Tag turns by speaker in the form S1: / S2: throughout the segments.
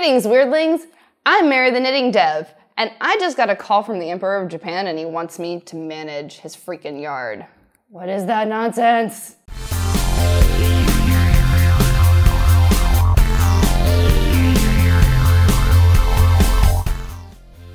S1: Greetings, Weirdlings! I'm Mary the Knitting Dev, and I just got a call from the Emperor of Japan and he wants me to manage his freaking yard. What is that nonsense?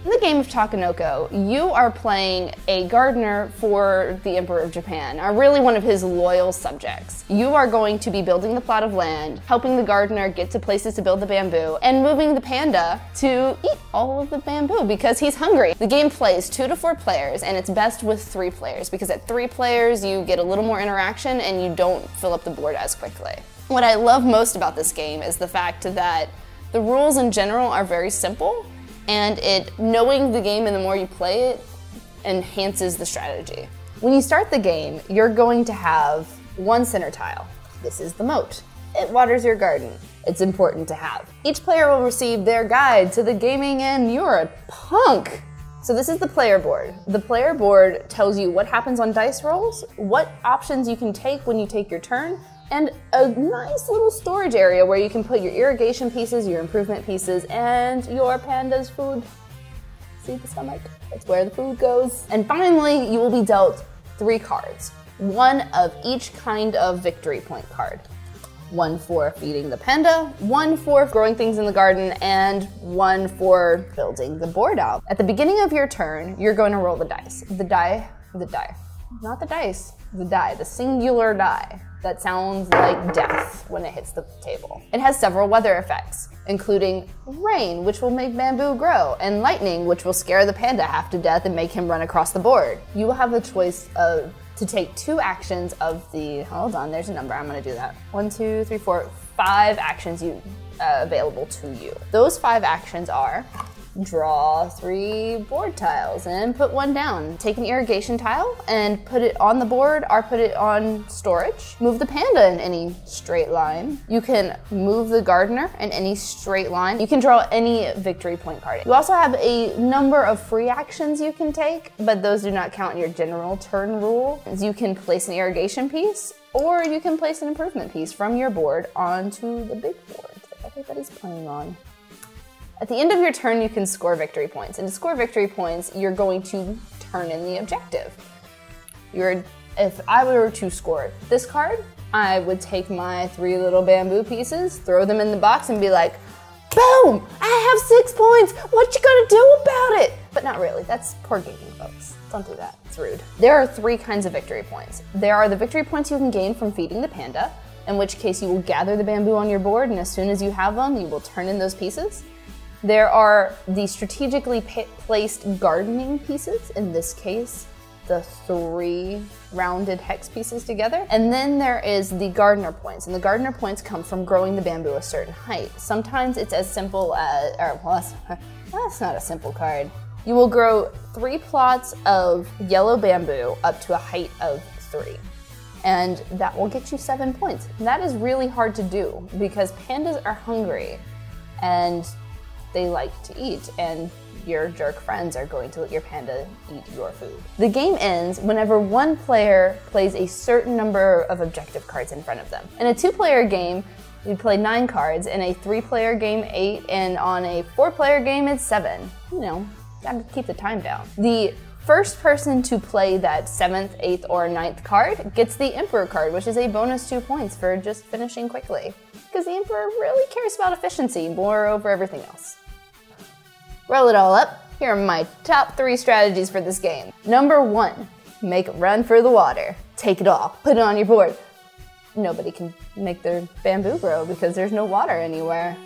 S1: In the game of Takenoko, you are playing a gardener for the Emperor of Japan, or really one of his loyal subjects. You are going to be building the plot of land, helping the gardener get to places to build the bamboo, and moving the panda to eat all of the bamboo because he's hungry. The game plays 2 to 4 players, and it's best with 3 players because at 3 players you get a little more interaction and you don't fill up the board as quickly. What I love most about this game is the fact that the rules in general are very simple, and knowing the game and the more you play it enhances the strategy. When you start the game, you're going to have 1 center tile. This is the moat. It waters your garden. It's important to have. Each player will receive their guide to the gaming and you're a punk. So this is the player board. The player board tells you what happens on dice rolls, what options you can take when you take your turn, and a nice little storage area where you can put your irrigation pieces, your improvement pieces, and your panda's food. See the stomach? That's where the food goes. And finally, you will be dealt 3 cards. 1 of each kind of victory point card. 1 for feeding the panda, 1 for growing things in the garden, and 1 for building the board out. At the beginning of your turn, you're going to roll the dice. The die, not the dice, the die, the singular die. That sounds like death when it hits the table. It has several weather effects, including rain, which will make bamboo grow, and lightning, which will scare the panda half to death and make him run across the board. You will have the choice to take 2 actions of the, hold on, there's a number, I'm gonna do that. 1, 2, 3, 4, 5 actions available to you. Those 5 actions are draw 3 board tiles and put 1 down. Take an irrigation tile and put it on the board or put it on storage. Move the panda in any straight line. You can move the gardener in any straight line. You can draw any victory point card. You also have a number of free actions you can take, but those do not count in your general turn rule. You can place an irrigation piece or you can place an improvement piece from your board onto the big board that everybody's playing on. At the end of your turn, you can score victory points. And to score victory points, you're going to turn in the objective. If I were to score this card, I would take my 3 little bamboo pieces, throw them in the box and be like, boom, I have 6 points. What you gonna do about it? But not really, that's poor gaming, folks. Don't do that, it's rude. There are 3 kinds of victory points. There are the victory points you can gain from feeding the panda, in which case you will gather the bamboo on your board, and as soon as you have them, you will turn in those pieces. There are the strategically placed gardening pieces, in this case, the 3 rounded hex pieces together. And then there is the gardener points, and the gardener points come from growing the bamboo a certain height. Sometimes it's as simple as, that's not a simple card. You will grow 3 plots of yellow bamboo up to a height of 3. And that will get you 7 points. And that is really hard to do because pandas are hungry and they like to eat, and your jerk friends are going to let your panda eat your food. The game ends whenever 1 player plays a certain number of objective cards in front of them. In a 2-player game, we play 9 cards, in a 3-player game 8, and on a 4-player game it's 7. You know, gotta keep the time down. The first person to play that 7th, 8th, or 9th card gets the Emperor card, which is a bonus 2 points for just finishing quickly. Because the Emperor really cares about efficiency more over everything else. Roll it all up. Here are my top 3 strategies for this game. Number 1, make a run for the water. Take it all, put it on your board. Nobody can make their bamboo grow because there's no water anywhere.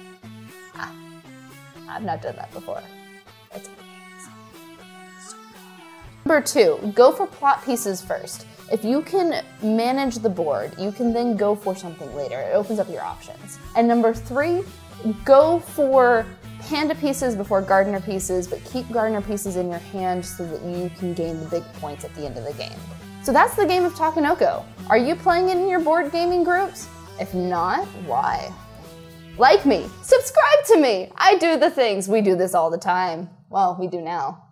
S1: I've not done that before. It's Number 2, go for plot pieces first. If you can manage the board, you can then go for something later. It opens up your options. And number 3, go for panda pieces before gardener pieces, but keep gardener pieces in your hand so that you can gain the big points at the end of the game. So that's the game of Takenoko. Are you playing it in your board gaming groups? If not, why? Like me, subscribe to me. I do the things. We do this all the time. Well, we do now.